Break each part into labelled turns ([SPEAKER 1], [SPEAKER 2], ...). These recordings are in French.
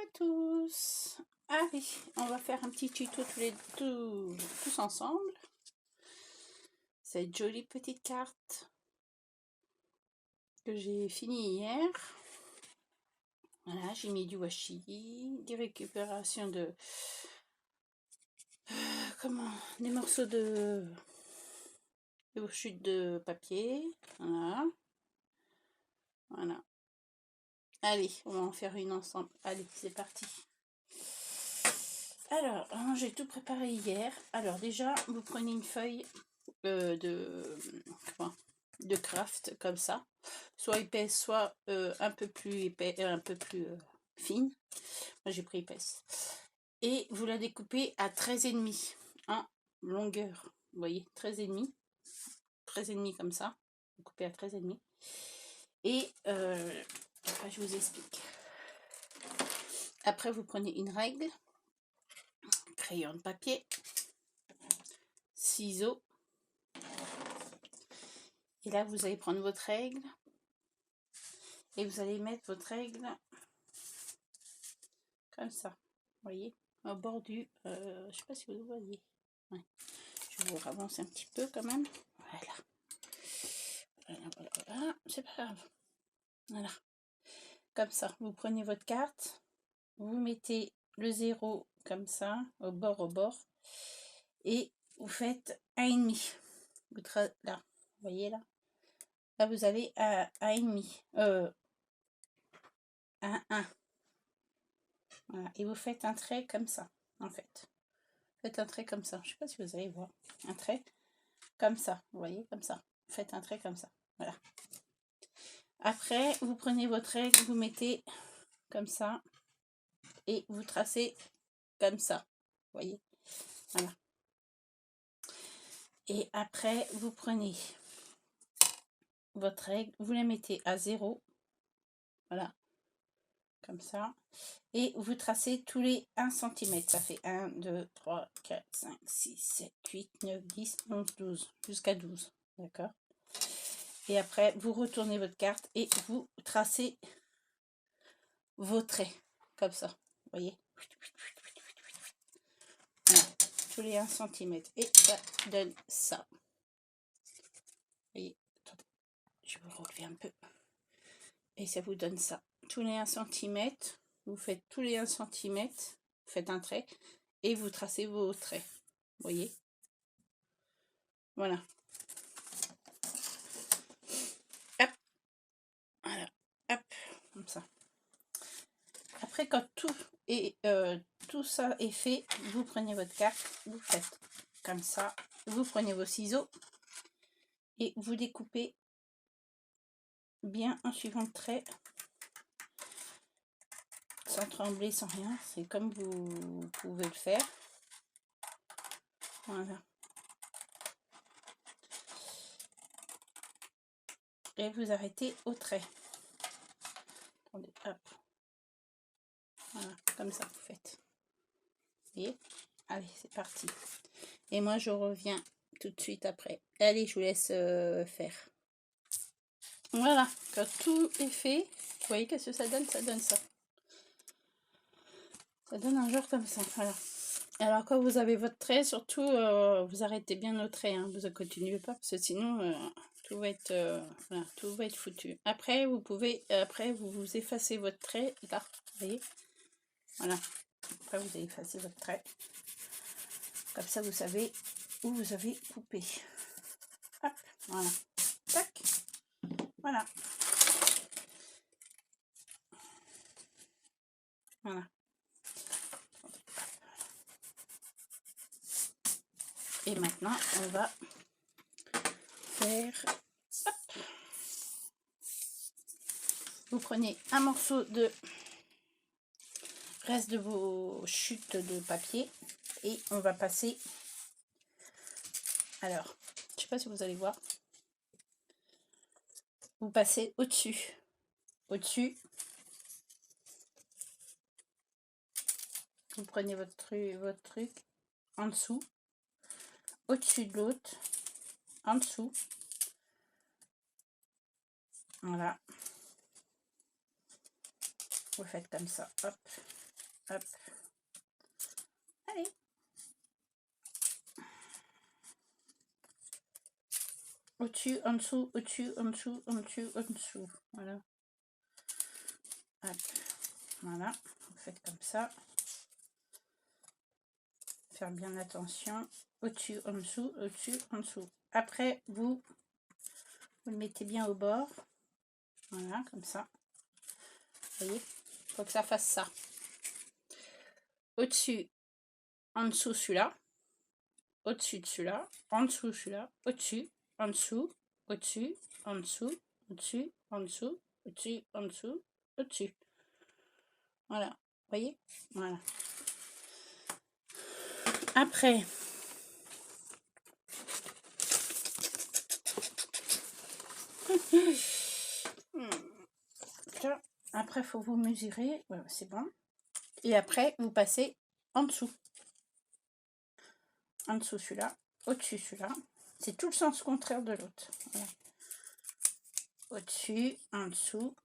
[SPEAKER 1] à tous. Allez, on va faire un petit tuto tous ensemble. Cette jolie petite carte que j'ai fini hier. Voilà, j'ai mis du washi, des récupérations de des morceaux de chutes de papier. Voilà. Voilà. Allez, on va en faire une ensemble. Allez, c'est parti. Alors, j'ai tout préparé hier. Alors déjà, vous prenez une feuille de craft comme ça, soit épaisse, soit un peu plus épais, un peu plus fine. Moi j'ai pris épaisse. Et vous la découpez à 13,5 en longueur. Vous voyez, 13,5. 13,5 comme ça. Vous coupez à 13,5. Et après, je vous explique. Après, vous prenez une règle, crayon de papier, ciseaux. Et là, vous allez prendre votre règle et vous allez mettre votre règle comme ça. Vous voyez, au bord du... je sais pas si vous voyez. Ouais. Je vais vous avancer un petit peu quand même. Voilà. Voilà. C'est pas grave. Voilà. Comme ça, vous prenez votre carte, vous mettez le 0 comme ça, au bord, et vous faites 1,5. Là, vous voyez là. Là, vous avez 1,5. 1. Voilà. Et vous faites un trait comme ça, en fait. Faites un trait comme ça. Je sais pas si vous allez voir. Un trait comme ça. Vous voyez, comme ça. Faites un trait comme ça. Voilà. Après, vous prenez votre règle, vous mettez comme ça. Et vous tracez comme ça. Vous voyez. Voilà. Et après, vous prenez votre règle, vous la mettez à 0. Voilà. Comme ça. Et vous tracez tous les 1 cm. Ça fait 1, 2, 3, 4, 5, 6, 7, 8, 9, 10, 11, 12. Jusqu'à 12. D'accord. Et après, vous retournez votre carte et vous tracez vos traits. Comme ça. Vous voyez. Voilà. Tous les 1 cm. Et ça donne ça. Vous voyez. Attendez. Je vais vous relever un peu. Et ça vous donne ça. Tous les 1 cm. Vous faites tous les 1 cm. Vous faites un trait. Et vous tracez vos traits. Vous voyez. Voilà. Hop. Voilà. Hop. Comme ça. Après, quand tout ça est fait, vous prenez votre carte, vous faites comme ça. Vous prenez vos ciseaux et vous découpez bien en suivant le trait. Sans trembler, sans rien. C'est comme vous pouvez le faire. Voilà. Et vous arrêtez au trait. Attendez, hop. Voilà, comme ça vous faites. Vous voyez? Allez, c'est parti. Et moi, je reviens tout de suite après. Allez, je vous laisse faire. Voilà, quand tout est fait, vous voyez qu'est-ce que ça donne? Ça donne ça. Ça donne un genre comme ça, voilà. Alors quand vous avez votre trait, surtout, vous arrêtez bien nos traits, hein, vous ne continuez pas, parce que sinon, tout va être, voilà, tout va être foutu. Après, vous pouvez, vous effacez votre trait, là, vous voyez, voilà. Après, vous allez effacer votre trait. Comme ça, vous savez où vous avez coupé. Hop, voilà. Tac, voilà. Voilà. Et maintenant, on va faire... Hop. Vous prenez un morceau de reste de vos chutes de papier et on va passer... Alors, je sais pas si vous allez voir. Vous passez au-dessus. Au-dessus. Vous prenez votre truc en dessous. Au-dessus de l'autre. En dessous. Voilà. Vous faites comme ça. Hop. hop. Allez. Au-dessus, en dessous, au-dessus, en dessous, en dessous, en dessous. Voilà. Hop. Voilà. Vous faites comme ça. Faire bien attention. Au-dessus, en dessous, au-dessus, en dessous. Après, vous le mettez bien au bord. Voilà, comme ça. Vous voyez, il faut que ça fasse ça. Au-dessus, en dessous, celui-là. Au-dessus de celui-là. En dessous, celui-là. Au-dessus, en dessous, au-dessus, en dessous, au-dessus, en dessous, au-dessus, en dessous, au-dessus. Voilà, vous voyez? Voilà. Après, après, faut vous mesurer. Voilà, c'est bon. Et après, vous passez en dessous. En dessous celui-là, au-dessus celui-là. C'est tout le sens contraire de l'autre. Voilà. Au-dessus, en dessous.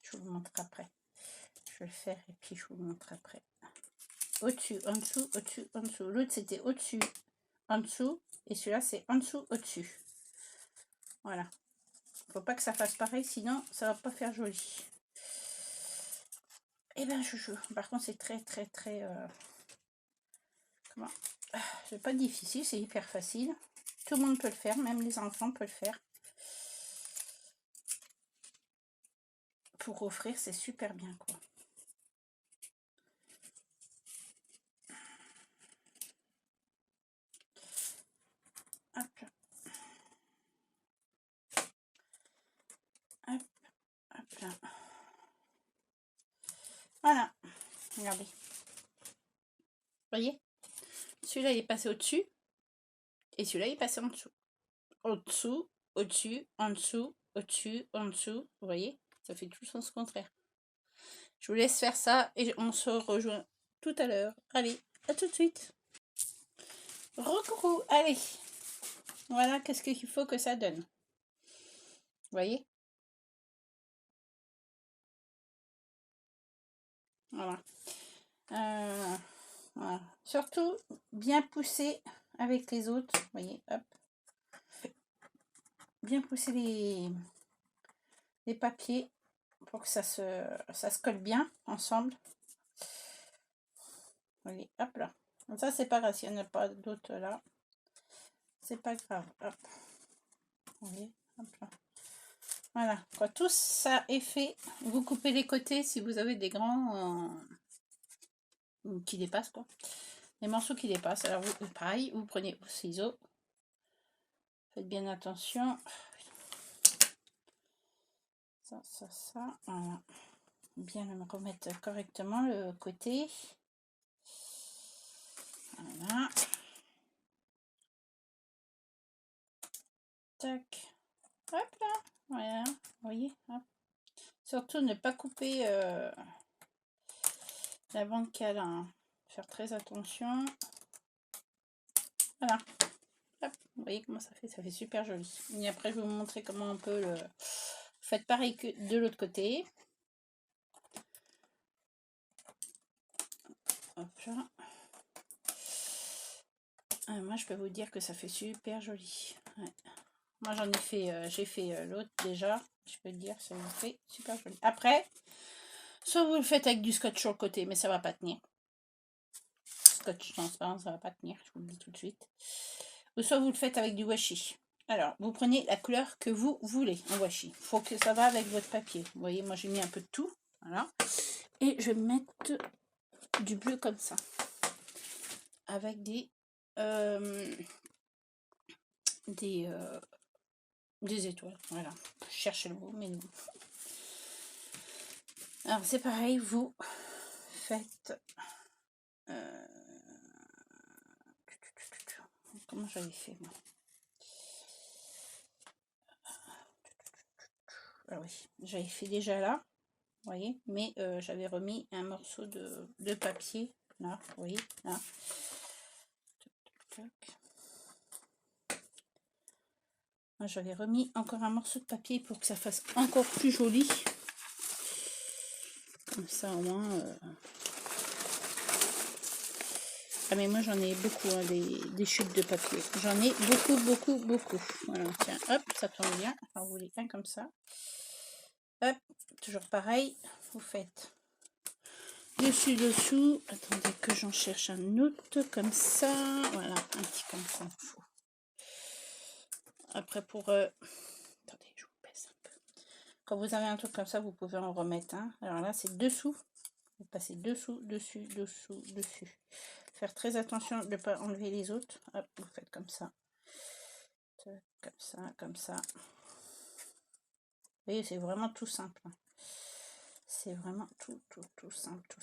[SPEAKER 1] Je vous le montre après. Je vais le faire et puis je vous le montre après. Au-dessus, en dessous, au-dessus, en dessous. L'autre, c'était au-dessus, en dessous. Et celui-là, c'est en dessous, au-dessus. Voilà. Faut pas que ça fasse pareil, sinon ça va pas faire joli. Et ben chouchou. Par contre, c'est très comment, c'est pas difficile, c'est hyper facile. Tout le monde peut le faire, même les enfants peuvent le faire. Pour offrir, c'est super bien, quoi. Hop là. Hop, hop là. Voilà. Regardez. Vous voyez? Celui-là, il est passé au-dessus. Et celui-là, il est passé en dessous. Au-dessous, au-dessus, en dessous, au-dessus, en dessous. Vous voyez? Ça fait tout le sens contraire. Je vous laisse faire ça et on se rejoint tout à l'heure. Allez, à tout de suite. Recoucou, allez. Voilà, qu'est-ce qu'il faut que ça donne. Vous voyez? Voilà. Voilà. Surtout, bien pousser avec les autres. Vous voyez, hop. Bien pousser les papiers pour que ça se colle bien ensemble. Vous voyez, hop là. Donc ça, c'est pas grave, s'il n'y en a pas d'autres là. C'est pas grave. Hop. Vous voyez, hop là. Voilà. Quand tout ça est fait, vous coupez les côtés si vous avez des grands qui dépassent, quoi. Les morceaux qui dépassent. Alors, vous, pareil, vous prenez vos ciseaux. Faites bien attention. Ça. Voilà. Bien le remettre correctement le côté. Voilà. Tac. Hop là. Voilà. Vous voyez. Hop. Surtout ne pas couper la bancale. Hein. Faire très attention. Voilà. Hop. Vous voyez comment ça fait super joli. Et après, je vais vous montrer comment on peut le... Faites pareil que de l'autre côté. Hop là. Moi, je peux vous dire que ça fait super joli. Ouais. Moi, j'en ai fait, j'ai fait l'autre déjà. Je peux te dire, ça vous fait super joli. Après, soit vous le faites avec du scotch sur le côté, mais ça va pas tenir. Scotch transparent, ça va pas tenir, je vous le dis tout de suite. Ou soit vous le faites avec du washi. Alors, vous prenez la couleur que vous voulez en washi. Il faut que ça va avec votre papier. Vous voyez, moi, j'ai mis un peu de tout. Voilà. Et je vais mettre du bleu comme ça. Avec des étoiles. Voilà. Cherchez le mot, mais non. Alors, c'est pareil, vous faites... comment j'avais fait, moi? Ah oui, j'avais fait déjà là, vous voyez, mais j'avais remis un morceau de papier, là, vous voyez, là. J'avais remis encore un morceau de papier pour que ça fasse encore plus joli. Comme ça au moins... Ah mais moi j'en ai beaucoup, hein, des chutes de papier. J'en ai beaucoup. Voilà, tiens, hop, ça tombe bien. Enfin, vous voulez un comme ça. Hop, toujours pareil. Vous faites dessus, dessous. Attendez que j'en cherche un autre comme ça. Voilà, un petit comme ça. Après pour... Attendez, je vous baisse un peu. Quand vous avez un truc comme ça, vous pouvez en remettre un. Alors là, c'est dessous. Vous passez dessous, dessus. Faire très attention de ne pas enlever les autres. Hop, vous faites comme ça. Comme ça. Vous voyez, c'est vraiment tout simple. C'est vraiment tout simple.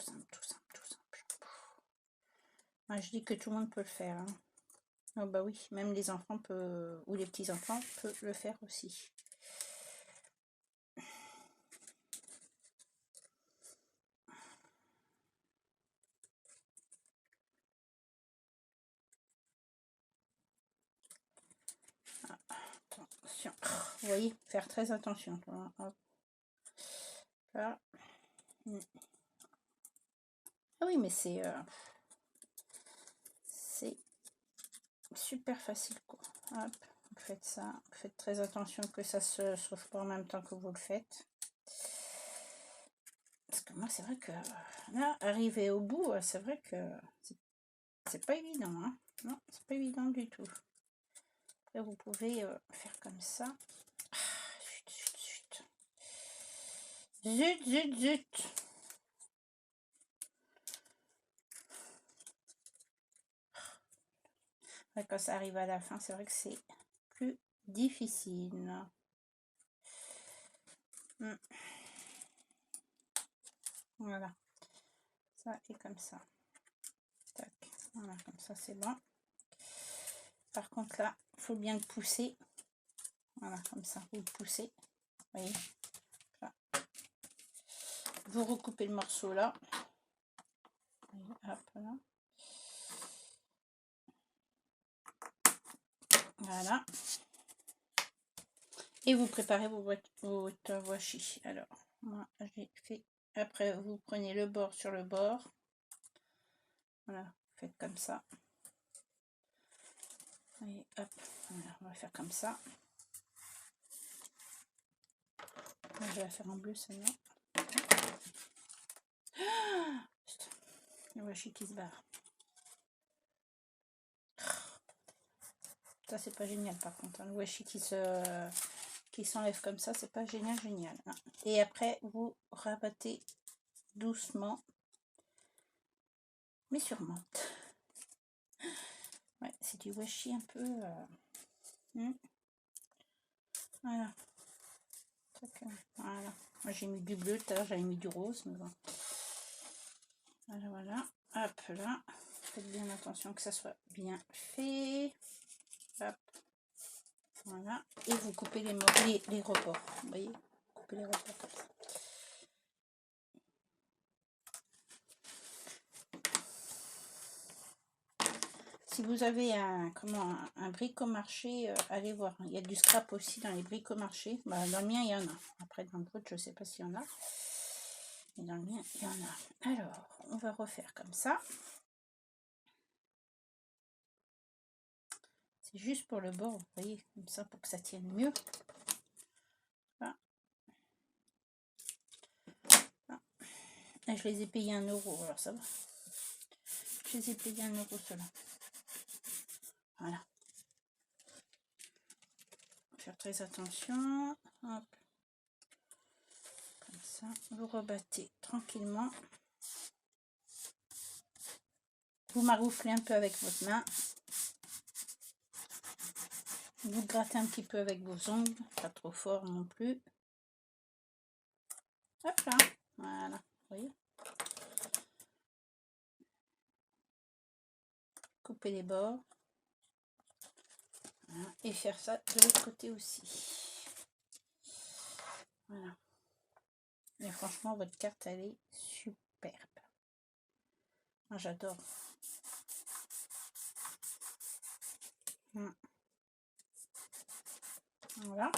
[SPEAKER 1] Moi, je dis que tout le monde peut le faire. Hein. Oh bah oui, même les enfants peuvent, ou les petits-enfants peuvent le faire aussi. Attention. Vous voyez, faire très attention. Hop. Là. Ah oui, mais c'est super facile, quoi. Hop, vous faites ça. Vous faites très attention que ça se sauve pas en même temps que vous le faites. Parce que moi, c'est vrai que là, arriver au bout, c'est vrai que c'est pas évident. Hein. Non, c'est pas évident du tout. Après, vous pouvez faire comme ça. Zut. Quand ça arrive à la fin, c'est vrai que c'est plus difficile. Voilà. Ça et comme ça. Tac. Voilà, comme ça, c'est bon. Par contre, là, il faut bien le pousser. Voilà, comme ça, vous le poussez. Vous voyez. Là. Vous recoupez le morceau là. Hop, là. Voilà. Et vous préparez votre washi. Alors, moi, j'ai fait... Après, vous prenez le bord sur le bord. Voilà, vous faites comme ça. Et hop, voilà, on va faire comme ça. Moi, je vais la faire en bleu, celle-là. Ah, le washi qui se barre. Ça, c'est pas génial, par contre. Hein. Le washi qui s'enlève comme ça, c'est pas génial. Hein. Et après, vous rabattez doucement, mais sûrement. Ouais, c'est du washi un peu... Voilà. Voilà. Moi, j'ai mis du bleu, tout à l'heure, j'avais mis du rose, mais bon. Voilà. Hop, là. Faites bien attention que ça soit bien fait. Hop. Voilà. Et vous coupez les rebords. Vous voyez, coupez les rebords comme ça. Si vous avez un bric-au-marché, allez voir. Il y a du scrap aussi dans les bric-au-marché. Bah, dans le mien, il y en a. Après, dans le vôtre, je ne sais pas s'il y en a. Mais dans le mien, il y en a. Alors, on va refaire comme ça. C'est juste pour le bord, vous voyez, comme ça, pour que ça tienne mieux. Voilà. Et je les ai payés 1 €, alors ça va. Je les ai payés 1 € ceux-là. Voilà. Faire très attention. Hop. Comme ça. Vous rebattez tranquillement. Vous marouflez un peu avec votre main. Vous grattez un petit peu avec vos ongles. Pas trop fort non plus. Hop là. Voilà. Vous voyez. Couper les bords. Voilà. Et faire ça de l'autre côté aussi. Voilà. Et franchement, votre carte, elle est superbe. Moi, j'adore. Voilà.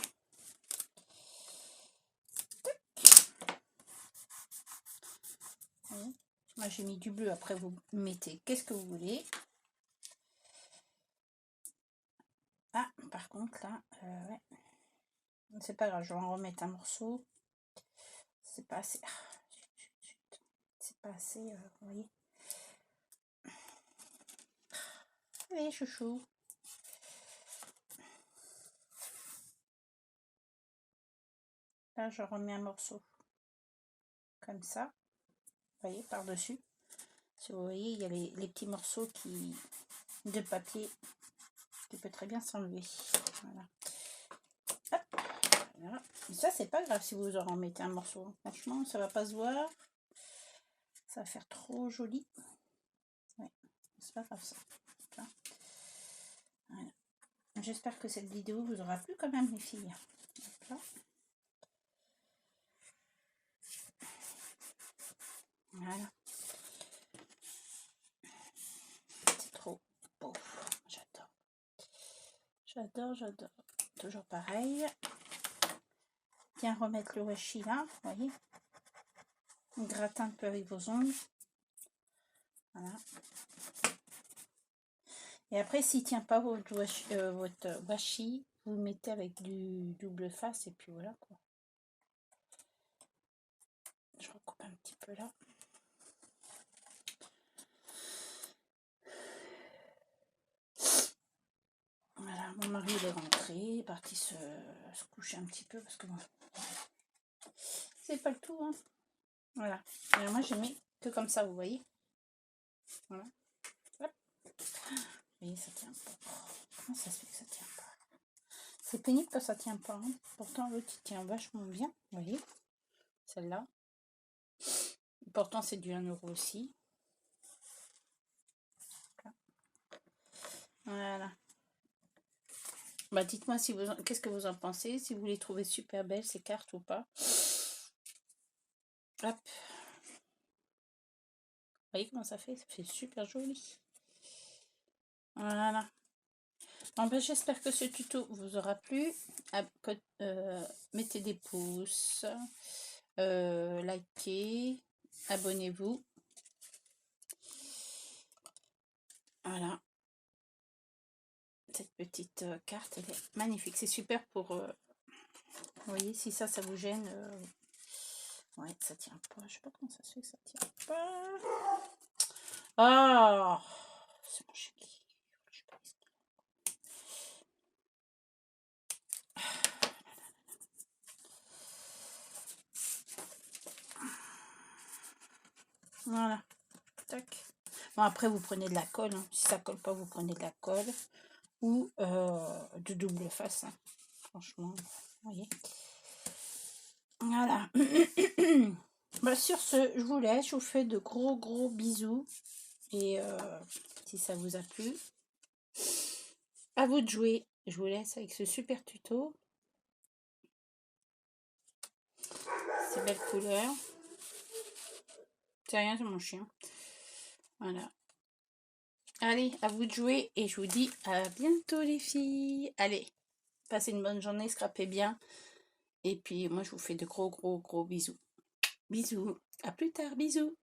[SPEAKER 1] Moi j'ai mis du bleu, après vous mettez qu'est-ce que vous voulez. Ah, par contre là, ouais. C'est pas grave, je vais en remettre un morceau. C'est pas assez. C'est pas assez, vous voyez. Allez, chouchou. Là, je remets un morceau. Comme ça. Vous voyez, par-dessus. Si vous voyez, il y a les petits morceaux de papier qui peut très bien s'enlever. Voilà. Hop. Voilà. Mais ça, c'est pas grave si vous en remettez un morceau. Franchement, ça va pas se voir. Ça va faire trop joli. Ouais, c'est pas grave ça. Voilà. J'espère que cette vidéo vous aura plu quand même, les filles. Voilà. C'est trop beau. J'adore. J'adore, j'adore. Toujours pareil. Bien remettre le washi là, vous voyez. On gratte un peu avec vos ongles. Voilà. Et après, s'il ne tient pas votre washi, vous le mettez avec du double face et puis voilà quoi. Je recoupe un petit peu là. Voilà, mon mari il est rentré, il est parti se coucher un petit peu parce que bon, c'est pas le tout, hein. Voilà. Alors moi j'ai mis que comme ça, vous voyez. Voilà. Hop. Vous voyez, ça tient pas. Comment ça se fait que ça tient pas? C'est pénible que ça tient pas. Hein. Pourtant l'autre il tient vachement bien, vous voyez. Celle-là. Pourtant c'est du 1 € aussi. Voilà. Bah dites-moi si qu'est-ce que vous en pensez, si vous les trouvez super belles ces cartes ou pas. Hop. Vous voyez comment ça fait super joli. Voilà. Bon, ben, j'espère que ce tuto vous aura plu. Mettez des pouces, likez, abonnez-vous. Voilà. Cette petite carte, elle est magnifique. C'est super pour... vous voyez, si ça vous gêne... ouais, ça tient pas. Je sais pas comment ça se fait que ça tient pas. Ah, c'est mon chéri. Voilà. Tac. Bon, après, vous prenez de la colle. Hein. Si ça colle pas, vous prenez de la colle. Ou de double face. Hein. Franchement, vous voyez. Voilà. Bah, sur ce, je vous laisse. Je vous fais de gros bisous. Et si ça vous a plu, à vous de jouer. Je vous laisse avec ce super tuto. Ces belles couleurs. C'est rien, c'est mon chien. Voilà. Allez, à vous de jouer. Et je vous dis à bientôt les filles. Allez, passez une bonne journée, scrapez bien. Et puis moi, je vous fais de gros bisous. Bisous. À plus tard, bisous.